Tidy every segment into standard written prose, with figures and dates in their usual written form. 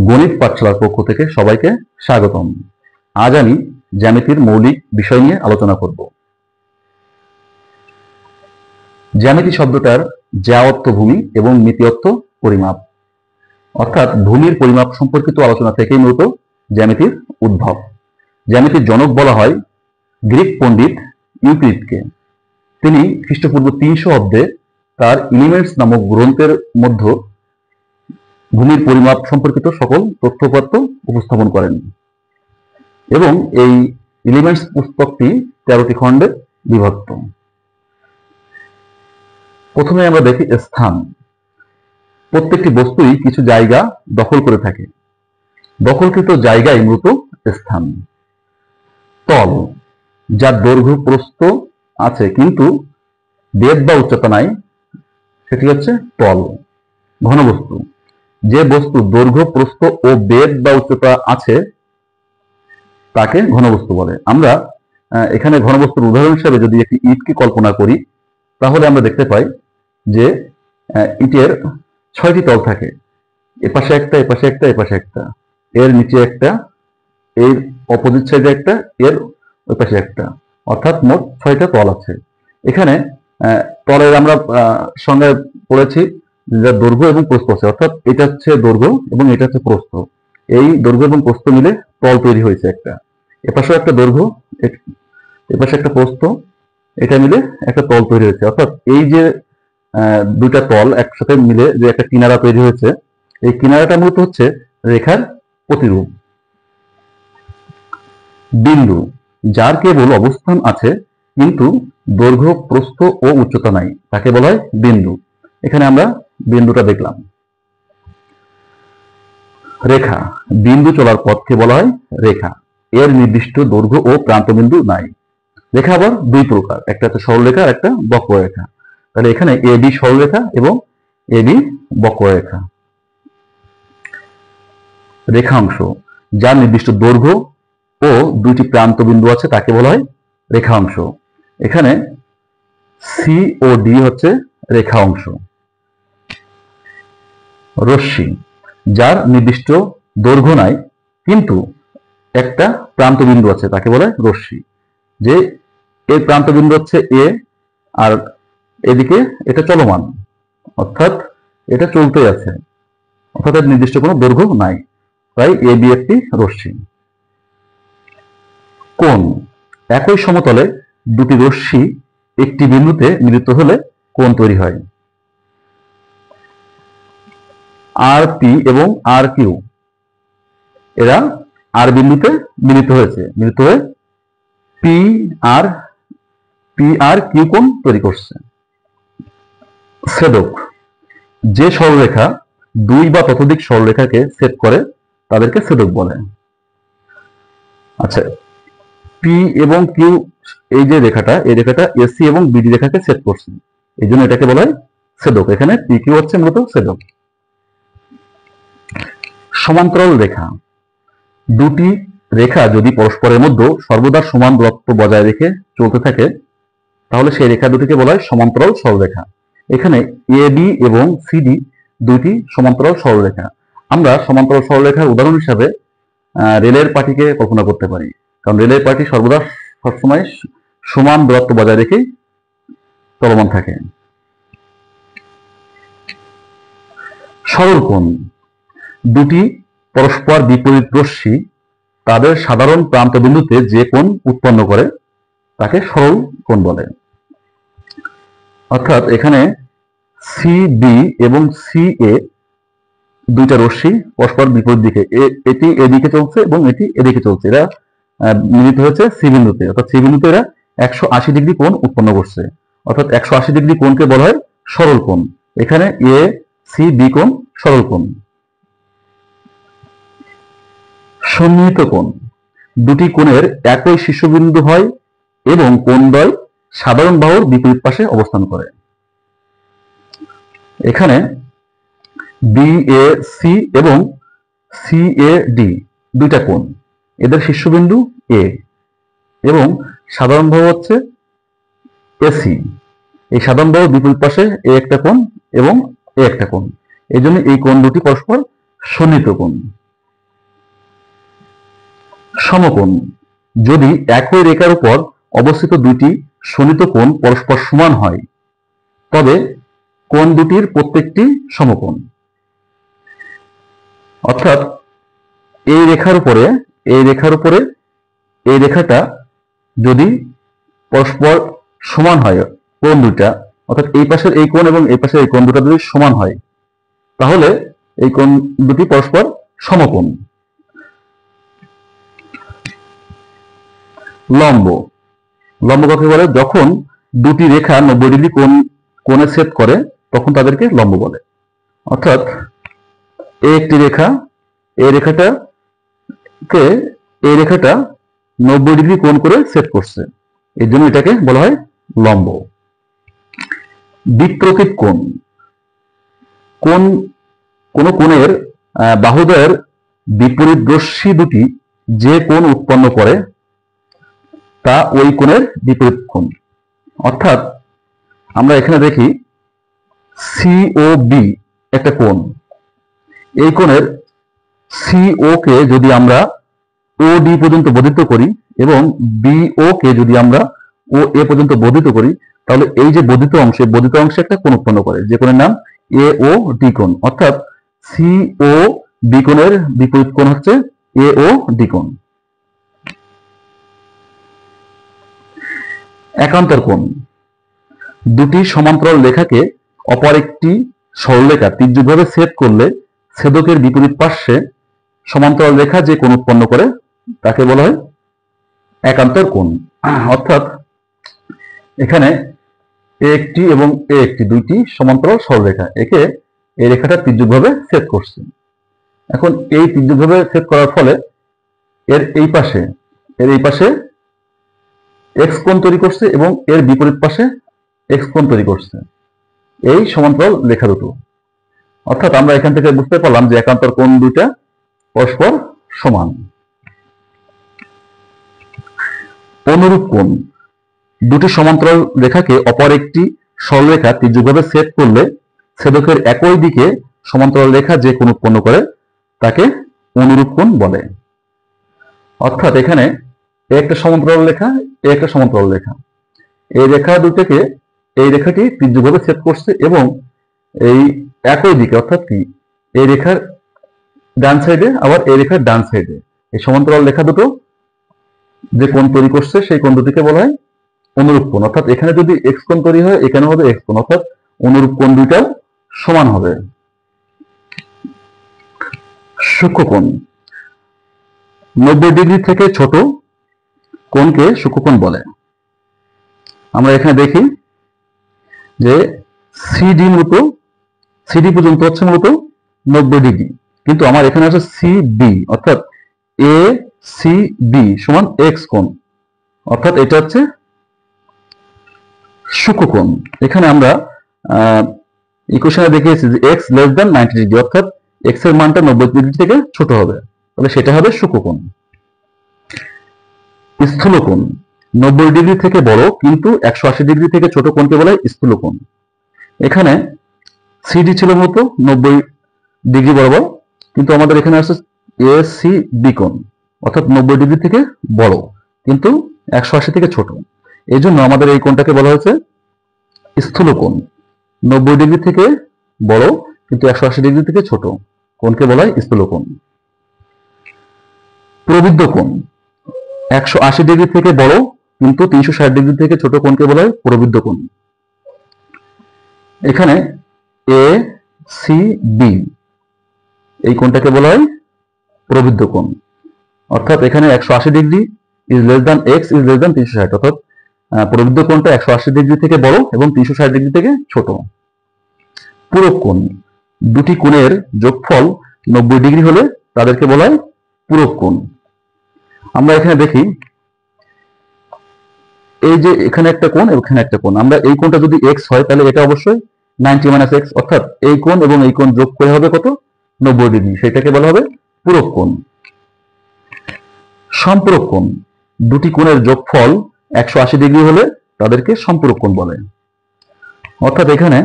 গণিত পাঠশালার পক্ষ থেকে সবাইকে স্বাগতম। আজ আমি জ্যামিতির মৌলিক বিষয় নিয়ে আলোচনা করব। জ্যামিতি শব্দটার জ্যা অর্থ ভূমি এবং মিতি অর্থ পরিমাপ, অর্থাৎ ভূমির পরিমাপ সম্পর্কিত আলোচনা থেকেই মূলত জ্যামিতির উদ্ভব। জ্যামিতির জনক বলা হয় গ্রিক পণ্ডিত ইউক্লিডকে। তিনি খ্রিস্টপূর্ব 300 অব্দে তার এলিমেন্টস নামক গ্রন্থের মধ্যে ভূমির পরিমাপ সম্পর্কিত সকল তথ্যপত্র উপস্থাপন করেন এবং এই এলিমেন্টস পুস্তকটি 13টি খণ্ডে বিভক্ত। প্রথমে আমরা দেখি স্থান। প্রত্যেকটি বস্তুই কিছু জায়গা দখল করে থাকে। দখলকৃত জায়গায় মূলত স্থান। তল, যার দৈর্ঘ্য প্রস্থ আছে কিন্তু বেধ বা উচ্চতা নাই, সেটি হচ্ছে তল। ঘনবস্তু, যে বস্তু দৈর্ঘ্য প্রস্থ ও বেধ বা উচ্চতা আছে তাকে ঘনবস্তু বলে। আমরা এখানে ঘনবস্তুর উদাহরণ হিসেবে যদি একটি ইটকে কল্পনা করি তাহলে আমরা দেখতে পাই যে ইটের 6টি তল থাকে। এপাশে একটা, এপাশে একটা, এপাশে একটা, এর নিচে একটা, এর অপোজিট সাইডে একটা, এর ওই পাশে একটা, অর্থাৎ মোট 6টা তল আছে। এখানে তলের আমরা সংজ্ঞায় পড়েছি যে দৈর্ঘ্য এবং প্রস্থ আছে, অর্থাৎ এটা হচ্ছে দৈর্ঘ্য এবং এটা হচ্ছে প্রস্থ। এই দৈর্ঘ্য এবং প্রস্থ মিলে তল তৈরি হয়েছে একটা। এপাশেও একটা দৈর্ঘ্য, এপাশে একটা প্রস্থ, এটা মিলে একটা তল তৈরি হয়েছে। অর্থাৎ এই যে দুইটা তল একসাথে মিলে যে একটা কিনারা তৈরি হয়েছে, এই কিনারাটা মূলত হচ্ছে রেখার প্রতিরূপ। বিন্দু, যার কেবল অবস্থান আছে কিন্তু দৈর্ঘ্য প্রস্থ ও উচ্চতা নাই, তাকে বলা হয় বিন্দু। এখানে আমরা বিন্দুটা দেখলাম। রেখা, বিন্দু চলার পথকে বলা হয় রেখা। এর নির্দিষ্ট দৈর্ঘ্য ও প্রান্ত বিন্দু নাই। রেখা আবার দুই প্রকার, একটা হচ্ছে সরলরেখা আর একটা বক্ররেখা। তাহলে এখানে এবি সরলরেখা এবং এবি বক্ররেখা। রেখাংশ, যার নির্দিষ্ট দৈর্ঘ্য ও দুইটি প্রান্ত বিন্দু আছে তাকে বলা হয় রেখাংশ। এখানে সি ও ডি হচ্ছে রেখা অংশ। রশ্মি, যার নির্দিষ্ট দৈর্ঘ্য নাই কিন্তু একটা প্রান্ত বিন্দু আছে তাকে বলে রশ্মি। যে এর প্রান্ত বিন্দু হচ্ছে এ আর এদিকে এটা চলমান, অর্থাৎ এটা চলতে আছে, অর্থাৎ এর নির্দিষ্ট কোনো দৈর্ঘ্য নাই, তাই এ বি একটি রশ্মি। কোণ, একই সমতলে দুটি রশ্মি একটি বিন্দুতে মিলিত হলে কোণ তৈরি হয়। আর পি এবং আর কিউ, এরা আর বিন্দুতে মিলিত হয়েছে, মিলিত হয়ে পি আর কিউ কোণ তৈরি করছে। ছেদক, যে সরলরেখা দুই বা ততোধিক সরলরেখাকে ছেদ করে তাদেরকে ছেদক বলে। আচ্ছা, পি এবং কিউ, এই যে রেখাটা, এই রেখাটা এসি এবং বিডি রেখাকে ছেদ করছে, এই জন্য এটাকে বলা হয় ছেদক। এখানে পি কিউ হচ্ছে মূলত ছেদক। সমান্তরাল রেখা, দুটি রেখা যদি পরস্পরের মধ্যে সর্বদা সমান দূরত্ব বজায় রেখে চলতে থাকে তাহলে সেই রেখা দুটিকে বলা হয় সমান্তরাল সরলরেখা। এখানে এ বি এবং সিডি দুইটি সমান্তরাল সরলরেখা। আমরা সমান্তরাল সরলরেখার উদাহরণ হিসাবে রেলের পাটিকে কল্পনা করতে পারি, কারণ রেলের পাটি সর্বদা সবসময় সমান দূরত্ব বজায় রেখে চলমান থাকে। সরল কোণ, দুটি পরস্পর বিপরীত রশ্মি তাদের সাধারণ প্রান্ত বিন্দুতে যে কোণ উৎপন্ন করে তাকে সরল কোণ বলে। অর্থাৎ এখানে সি বি এবং সি এ দুইটা রশ্মি পরস্পর বিপরীত দিকে, এটি এদিকে চলছে এবং এটি এদিকে চলছে, এরা মিলিত হয়েছে সি বিন্দুতে, অর্থাৎ সি বিন্দুতে এরা 180 ডিগ্রি কোণ উৎপন্ন করছে, অর্থাৎ 180 ডিগ্রি কোণকে বলা হয় সরল কোণ। এখানে এ সি বি কোণ সরল কোণ। সন্নিহিত কোণ, দুটি কোণের একই শীর্ষবিন্দু হয় এবং কোণদ্বয় সাধারণ বাহুর বিপরীত পাশে অবস্থান করে। এখানে বি এ সি এবং সি এ ডি দুইটা কোণ, এদের শীর্ষবিন্দু এ এবং সাধারণ বাহু হচ্ছে এসি। এই সাধারণ বাহুর বিপরীত পাশে এ একটা কোণ এবং এ একটা কোণ, এই জন্য এই কোণ দুটি পরস্পর সন্নিহিত কোণ। সমকোণ যদি একই রেখার উপর অবস্থিত দুইটি শোণিত কোণ পরস্পর সমান হয় তবে কোণ দুটির প্রত্যেকটি সমকোণ। অর্থাৎ এই রেখার উপরে এই রেখাটা যদি পরস্পর সমান হয়, কোণ দুটা অর্থাৎ এই পাশের এই কোণ এবং এই পাশের এই কোণ দুটা যদি সমান হয় তাহলে এই কোণ দুটি পরস্পর সমকোণ। লম্ব কাকে বলে? যখন দুটি রেখা 90 ডিগ্রি কোণে ছেদ করে তখন তাদেরকে লম্ব বলে। অর্থাৎ একটি রেখা, এই রেখাটা 90 ডিগ্রি কোণ করে ছেদ করছে, এই জন্য এটাকে বলা হয় লম্ব। বিপ্রতীপ কোণ কোন কোণের বাহুদ্বয়ের বিপরীত রশ্মি দুটি যে কোণ উৎপন্ন করে তা ওই কোণের বিপরীত কোণ। অর্থাৎ আমরা এখানে দেখি সিওবি একটা কোণ, এই কোণের সিও কে যদি আমরা ওডি পর্যন্ত বর্ধিত করি এবং বিও কে যদি আমরা ও এ পর্যন্ত বর্ধিত করি তাহলে এই যে বর্ধিত অংশে একটা কোণ উৎপন্ন করে, যে কোণের নাম এ ও ডি কোণ। অর্থাৎ সিও বি কোণের বিপরীত কোণ হচ্ছে এ ও ডি কোণ। একান্তর কোণ দুটি সমান্তরাল রেখাকে অপর একটি সরলরেখা তির্যকভাবে ছেদ করলে ছেদকের বিপরীত পার্শ্বে সমান্তরাল রেখা যে কোণ উৎপন্ন করে তাকে বলা হয় একান্তর কোণ। অর্থাৎ এখানে এ একটি এবং এ একটি দুইটি সমান্তরাল সরলরেখা, একে এই রেখাটা তির্যকভাবে ছেদ করছে। এখন এই তির্যকভাবে ছেদ করার ফলে এর এই পাশে এক্স কোণ তৈরি করছে এবং এর বিপরীত পাশে এক্স কোণ তৈরি করছে, এই সমান্তরাল রেখা দুটো। অর্থাৎ আমরা এখান থেকে বুঝতে পারলাম যে একান্তর কোণ দুইটা পরস্পর সমান। অনুরূপ কোণ দুটি সমান্তরাল রেখাকে অপর একটি সরলরেখা তির্যকভাবে ছেদ করলে ছেদকের একই দিকে সমান্তরাল রেখা যে কোণ উৎপন্ন করে তাকে অনুরূপ কোণ বলে। অর্থাৎ এখানে একটা সমান্তরাল রেখা, একটা সমান্তরাল রেখা, এই রেখা দুটোকে এই রেখাটি তির্যকভাবে ছেদ করছে এবং এই একই দিকে অর্থাৎ কি এই রেখার ডান সাইডে আবার এই রেখার ডান সাইডে এই সমান্তরাল রেখা দুটো যে কোণ তৈরি করছে সেই কোণ দুটিকে বলা হয় অনুরূপ কোণ। অর্থাৎ এখানে যদি এক্স কোণ তৈরি হয় এখানে হবে এক্স কোণ, অর্থাৎ অনুরূপ কোণ দুইটাও সমান হবে। সূক্ষ্মকোণ 90 ডিগ্রি থেকে ছোট কোণকে সূক্ষ্মকোণ বলে। আমরা এখানে দেখি যে সিডি পর্যন্ত হচ্ছে মূলত 90 ডিগ্রি, কিন্তু আমার এখানে আছে সিবি অর্থাৎ এ সি বি সমান এক্স কোণ, অর্থাৎ এটা হচ্ছে সূক্ষ্মকোণ। এখানে আমরা ইকুয়েশনে দেখিয়েছি যে এক্স লেস দ্যান 90 ডিগ্রি অর্থাৎ এক্স এর মানটা 90 ডিগ্রি থেকে ছোট হবে, তাহলে সেটা হবে সূক্ষ্মকোণ। স্থূলকোণ 90 ডিগ্রি থেকে বড় কিন্তু 180 ডিগ্রি থেকে ছোট কোণকে বলা হয় স্থূলকোণ। এখানে সিডি ছিল মূলত 90 ডিগ্রি বরাবর, কিন্তু আমাদের এখানে আছে এ সি বি কোণ অর্থাৎ 90 ডিগ্রি থেকে বড় কিন্তু 180 থেকে ছোট, এই জন্য আমাদের এই কোণটাকে বলা হয়েছে স্থূলকোণ। 90 ডিগ্রি থেকে বড় কিন্তু 180 ডিগ্রি থেকে ছোট কোণকে বলা হয় স্থূলকোণ। প্রবৃদ্ধ কোণ 180 ডিগ্রি থেকে বড় কিন্তু 360 ডিগ্রি থেকে ছোট কোণকে বলা হয় প্রবৃদ্ধ কোণ। এখানে এ সি বি এই কোণটাকে বলা হয় প্রবৃদ্ধ কোণ, অর্থাৎ এখানে 180 degree is less than x is less than 360, অর্থাৎ প্রবৃদ্ধ কোণটা 180 ডিগ্রি থেকে বড় এবং 360 ডিগ্রি থেকে ছোট। পূরক কোণ দুটি কোণের যোগফল 90 ডিগ্রি হলে তাদেরকে বলা হয় পূরক কোণ। আমরা এখানে দেখি এই যে এখানে একটা কোণ এবং এখানে একটা কোণ, আমরা এই কোণটা যদি এক্স হয় তাহলে এটা অবশ্যই 90 মাইনাস এক্স, অর্থাৎ এই কোণ এবং এই কোণ যোগ করে হবে কত 90 ডিগ্রি, সেটাকে বলা হবে পূরক কোণ। সম্পূরক কোণ দুটি কোণের যোগফল 180 ডিগ্রি হলে তাদেরকে সম্পূরক কোণ বলে। অর্থাৎ এখানে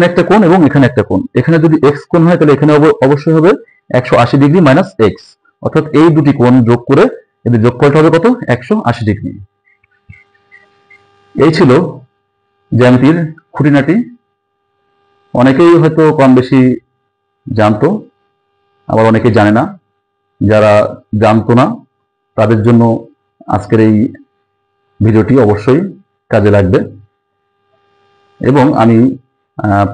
একটা কোণ এবং এখানে একটা কোণ, এখানে যদি এক্স কোণ হয় তাহলে এখানে অবশ্যই হবে 180 ডিগ্রি মাইনাস এক্স, অর্থাৎ এই দুটি কোণ যোগ করে এদের যোগফলটা হবে কত? 180 ডিগ্রি। এই ছিল জ্যামিতির খুঁটিনাটি। অনেকেই হয়তো কম বেশি জানতো, আবার অনেকেই জানে না। যারা জানতো না তাদের জন্য আজকের এই ভিডিওটি অবশ্যই কাজে লাগবে। এবং আমি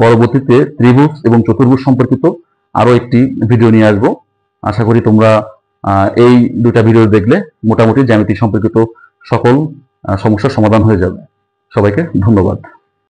পরবর্তীতে ত্রিভুজ এবং চতুর্ভুজ সম্পর্কিত আরো একটি ভিডিও নিয়ে আসবো। আশা করি তোমরা এই দুটা ভিডিও দেখলে মোটামুটি জ্যামিতি সম্পর্কিত সকল সমস্যার সমাধান হয়ে যাবে। সবাইকে ধন্যবাদ।